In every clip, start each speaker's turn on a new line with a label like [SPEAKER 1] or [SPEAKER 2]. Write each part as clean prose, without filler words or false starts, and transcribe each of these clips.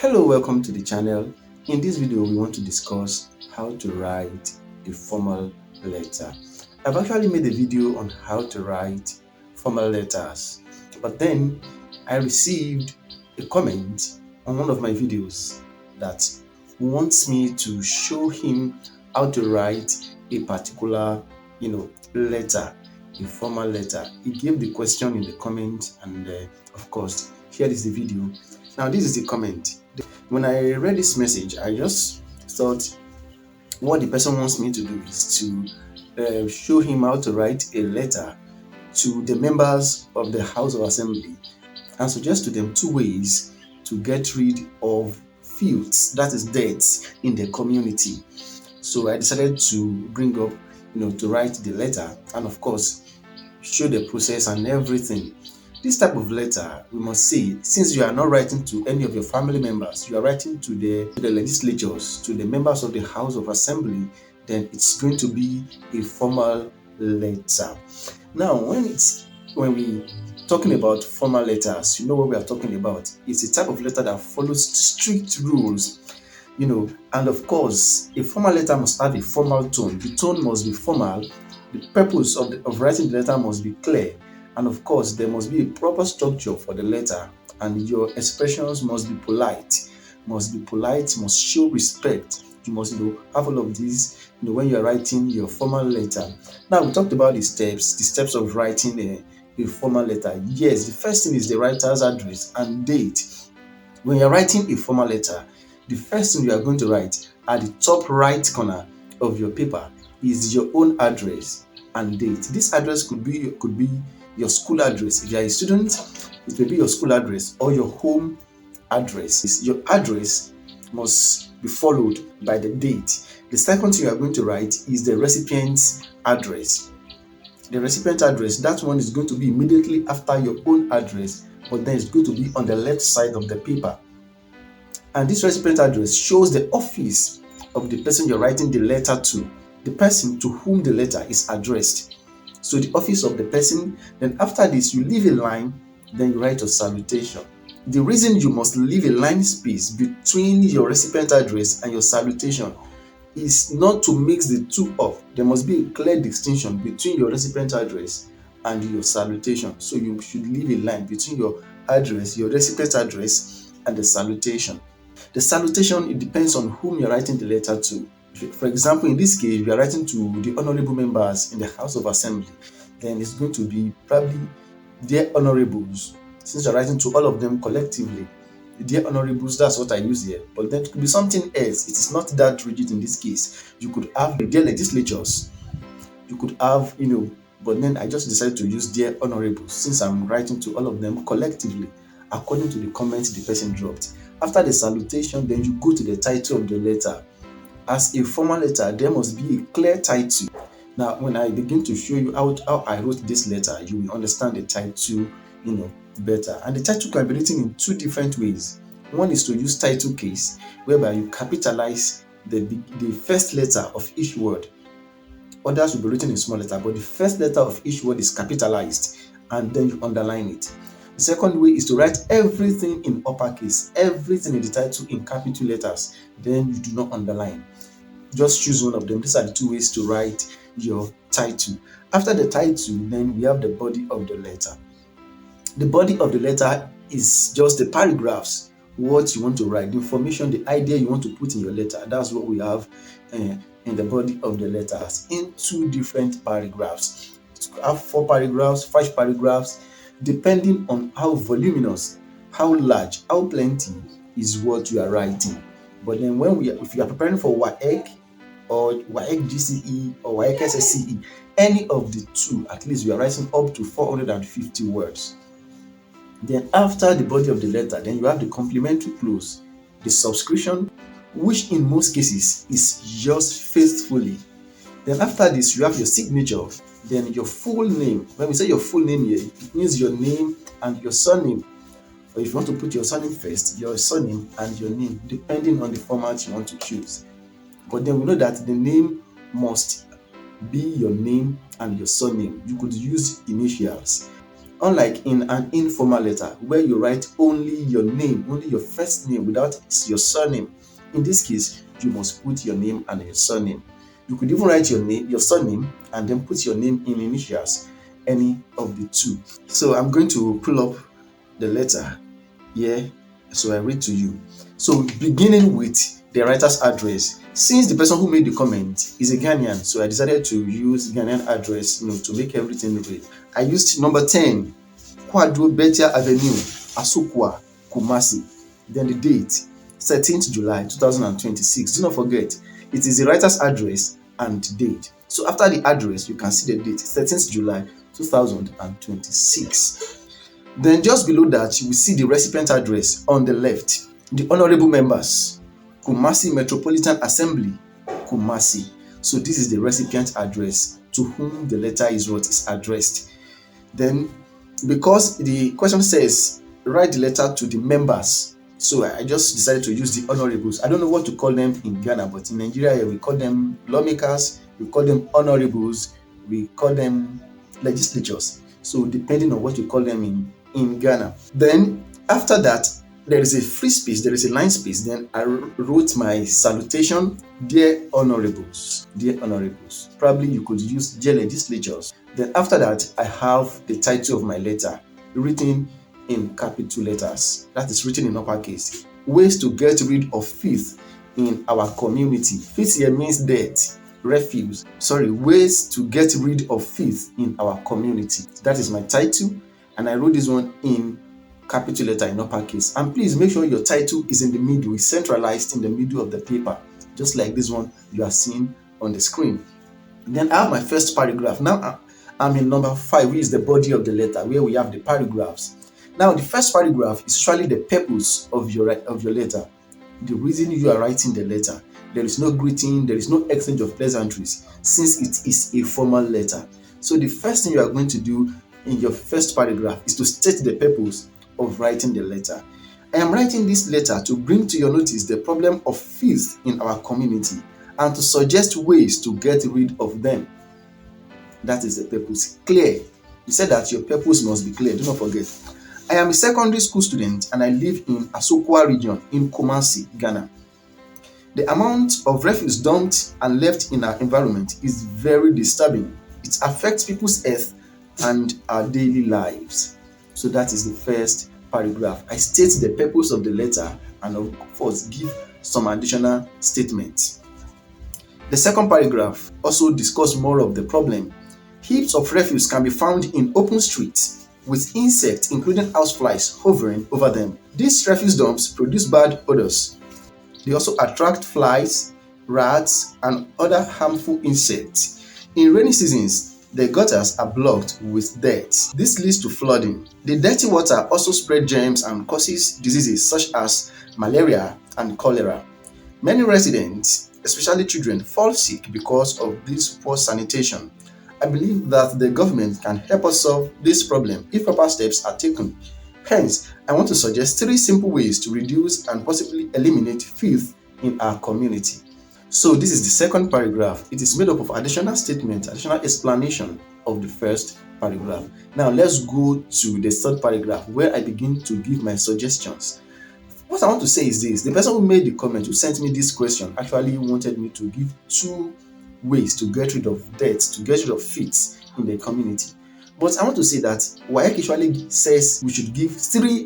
[SPEAKER 1] Hello, welcome to the channel. In this video, we want to discuss how to write a formal letter. I've actually made a video on how to write formal letters, but then I received a comment on one of my videos that wants me to show him how to write a particular, letter, a formal letter. He gave the question in the comment, and of course, here is the video. Now, this is the comment. When I read this message, I just thought what the person wants me to do is to show him how to write a letter to the members of the House of Assembly and suggest to them two ways to get rid of fields, that is debts, in the community. So I decided to bring up, to write the letter and of course show the process and everything. This type of letter, we must say, since you are not writing to any of your family members, you are writing to the legislatures, to the members of the House of Assembly, then it's going to be a formal letter. Now, when we talking about formal letters, you know what we are talking about. It's a type of letter that follows strict rules, and of course, a formal letter must have a formal tone. The tone must be formal. The purpose of writing the letter must be clear. And of course, there must be a proper structure for the letter, and your expressions must be polite, must show respect. You must have all of these when you are writing your formal letter. Now, we talked about the steps of writing a formal letter. Yes, the first thing is the writer's address and date. When you're writing a formal letter, the first thing you are going to write at the top right corner of your paper is your own address and date. This address could be your school address. If you are a student, it may be your school address or your home address. Your address must be followed by the date. The second thing you are going to write is the recipient's address. The recipient address, that one is going to be immediately after your own address, but then it's going to be on the left side of the paper. And this recipient address shows the office of the person you're writing the letter to, the person to whom the letter is addressed. So the office of the person, then after this you leave a line, then you write a salutation. The reason you must leave a line space between your recipient address and your salutation is not to mix the two up. There must be a clear distinction between your recipient address and your salutation. So you should leave a line between your address, your recipient address, and the salutation. The salutation, it depends on whom you're writing the letter to. For example, in this case, we are writing to the honorable members in the House of Assembly. Then it's going to be probably dear honorables. Since you're writing to all of them collectively, dear honorables, that's what I use here. But then it could be something else. It is not that rigid in this case. You could have dear legislatures. You could have, but then I just decided to use dear honorables since I'm writing to all of them collectively according to the comments the person dropped. After the salutation, then you go to the title of the letter. As a formal letter, there must be a clear title. Now, when I begin to show you how I wrote this letter, you will understand the title, better. And the title can be written in two different ways. One is to use title case, whereby you capitalize the first letter of each word. Others will be written in small letter, but the first letter of each word is capitalized, and then you underline it. The second way is to write everything in uppercase, everything in the title in capital letters. Then you do not underline. Just choose one of them. These are the two ways to write your title. After the title, then we have the body of the letter. The body of the letter is just the paragraphs, what you want to write, the information, the idea you want to put in your letter. That's what we have in the body of the letters in two different paragraphs. You have 4 paragraphs, 5 paragraphs, depending on how voluminous, how large, how plenty is what you are writing. But then if you are preparing for WAEC or WAEC GCE or WAEC SSCE, any of the two, at least you are writing up to 450 words. Then after the body of the letter, then you have the complementary clause, the subscription, which in most cases is just faithfully. Then after this, you have your signature, then your full name. When we say your full name here, it means your name and your surname. Or if you want to put your surname first, your surname and your name, depending on the format you want to choose. But then we know that the name must be your name and your surname. You could use initials. Unlike in an informal letter where you write only your name, only your first name without your surname. In this case, you must put your name and your surname. You could even write your name, your surname, and then put your name in initials, any of the two. So I'm going to pull up the letter here, so I read to you. So beginning with the writer's address. Since the person who made the comment is a Ghanaian, so I decided to use Ghanaian address, to make everything read. I used number 10, Kwadwo Betia Avenue, Asokwa, Kumasi. Then the date, 13th July 2026. Do not forget, it is the writer's address and date. So after the address, you can see the date, 13th July 2026. Then just below that, you will see the recipient address on the left. The honorable members, Kumasi Metropolitan Assembly, Kumasi. So this is the recipient address to whom the letter is addressed. Then, because the question says write the letter to the members, so I just decided to use the honorables. I don't know what to call them in Ghana, but in Nigeria we call them lawmakers, we call them honorables, we call them legislatures. So depending on what you call them in Ghana. Then after that, there is a free space, there is a line space. Then I wrote my salutation, dear honorables, dear honorables. Probably you could use dear legislatures. Then after that, I have the title of my letter written in capital letters. That is written in uppercase. Ways to get rid of filth in our community. Filth here means death, refuse. Ways to get rid of filth in our community. That is my title, and I wrote this one in capital letter in uppercase. And please make sure your title is in the middle, is centralized in the middle of the paper, just like this one you are seeing on the screen. Then I have my first paragraph. Now I'm in number 5, which is the body of the letter, where we have the paragraphs. Now the first paragraph is usually the purpose of your letter, the reason you are writing the letter. There is no greeting, there is no exchange of pleasantries, since it is a formal letter. So the first thing you are going to do in your first paragraph is to state the purpose of writing the letter. I am writing this letter to bring to your notice the problem of filth in our community and to suggest ways to get rid of them. That is the purpose. Clear. You said that your purpose must be clear. Do not forget. I am a secondary school student and I live in Asokwa region in Kumasi, Ghana. The amount of refuse dumped and left in our environment is very disturbing. It affects people's health and our daily lives. So that is the first paragraph. I state the purpose of the letter and of course give some additional statements. The second paragraph also discusses more of the problem. Heaps of refuse can be found in open streets with insects including houseflies hovering over them. These refuse dumps produce bad odors. They also attract flies, rats, and other harmful insects. In rainy seasons, the gutters are blocked with dirt. This leads to flooding. The dirty water also spreads germs and causes diseases such as malaria and cholera. Many residents, especially children, fall sick because of this poor sanitation. I believe that the government can help us solve this problem if proper steps are taken. Hence, I want to suggest 3 simple ways to reduce and possibly eliminate filth in our community. So this is the second paragraph. It is made up of additional statements, additional explanation of the first paragraph. Now let's go to the third paragraph where I begin to give my suggestions. What I want to say is this: the person who made the comment, who sent me this question, actually wanted me to give 2 ways to get rid of dirt, to get rid of filth in the community. But I want to say that WAEC usually says we should give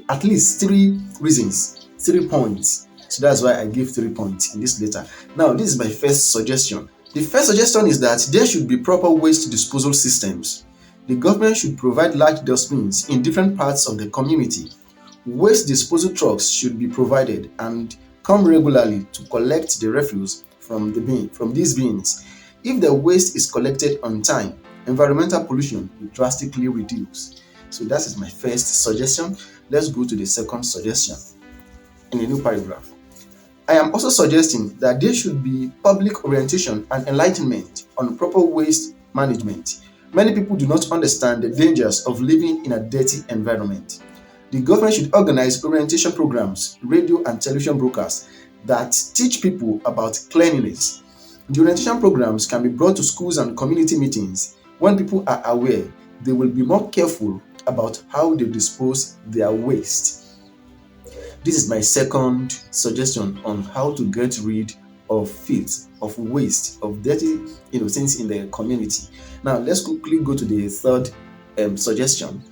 [SPEAKER 1] at least 3 reasons, 3 points. So that's why I give 3 points in this letter. Now, this is my first suggestion. The first suggestion is that there should be proper waste disposal systems. The government should provide large dustbins in different parts of the community. Waste disposal trucks should be provided and come regularly to collect the refuse from these bins. If the waste is collected on time, environmental pollution will drastically reduce. So that is my first suggestion. Let's go to the second suggestion in a new paragraph. I am also suggesting that there should be public orientation and enlightenment on proper waste management. Many people do not understand the dangers of living in a dirty environment. The government should organize orientation programs, radio and television broadcasts that teach people about cleanliness. The orientation programs can be brought to schools and community meetings. When people are aware, they will be more careful about how they dispose their waste. This is my second suggestion on how to get rid of filth, of waste, of dirty things in the community. Now let's quickly go to the third suggestion.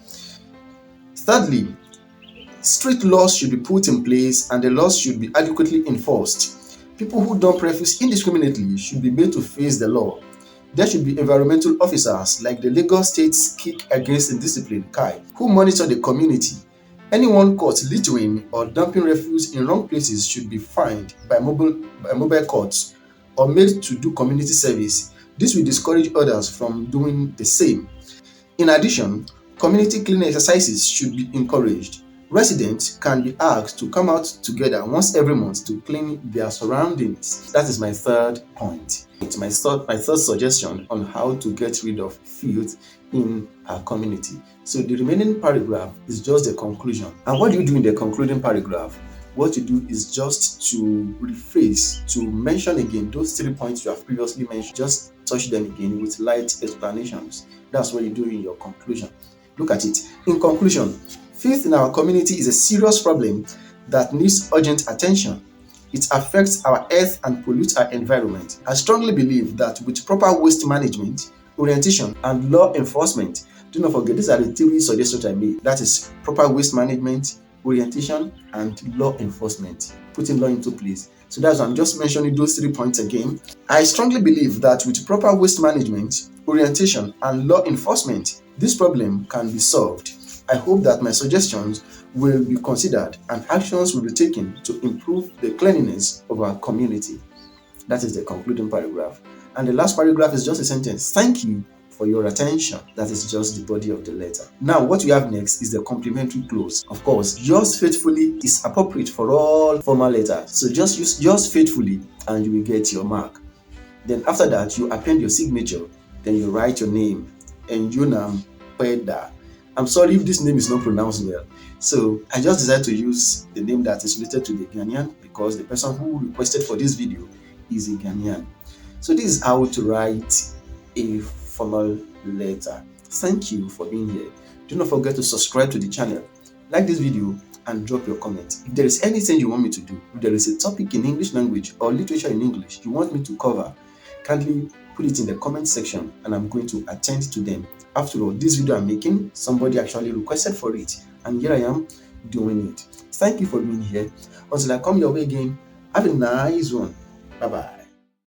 [SPEAKER 1] Thirdly, strict laws should be put in place and the laws should be adequately enforced. People who dump refuse indiscriminately should be made to face the law. There should be environmental officers like the Lagos State's Kick Against Indiscipline (KAI) who monitor the community. Anyone caught littering or dumping refuse in wrong places should be fined by mobile courts or made to do community service. This will discourage others from doing the same. In addition, community cleaning exercises should be encouraged. Residents can be asked to come out together once every month to clean their surroundings. That is my third point. It's my third suggestion on how to get rid of filth in our community. So the remaining paragraph is just the conclusion. And what do you do in the concluding paragraph? What you do is just to rephrase, to mention again those 3 points you have previously mentioned. Just touch them again with light explanations. That's what you do in your conclusion. Look at it. In conclusion, filth in our community is a serious problem that needs urgent attention. It affects our earth and pollutes our environment. I strongly believe that with proper waste management, orientation, and law enforcement, do not forget these are the 3 suggestions I made. That is proper waste management, orientation, and law enforcement. Putting law into place. So that's why I'm just mentioning those 3 points again. I strongly believe that with proper waste management, orientation, and law enforcement, this problem can be solved. I hope that my suggestions will be considered and actions will be taken to improve the cleanliness of our community. That is the concluding paragraph. And the last paragraph is just a sentence. Thank you for your attention. That is just the body of the letter. Now, what we have next is the complementary clause. Of course, yours faithfully is appropriate for all formal letters. So just use yours faithfully and you will get your mark. Then after that, you append your signature. Then you write your name. Enjunam Peda. I'm sorry if this name is not pronounced well. So I just decided to use the name that is related to the Ghanaian because the person who requested for this video is a Ghanaian. So this is how to write a formal letter. Thank you for being here. Do not forget to subscribe to the channel, like this video, and drop your comment. If there is anything you want me to do, if there is a topic in English language or literature in English you want me to cover, kindly put it in the comment section and I'm going to attend to them. After all, this video I'm making, somebody actually requested for it and here I am doing it. Thank you for being here. Until I come your way again, have a nice one. Bye-bye.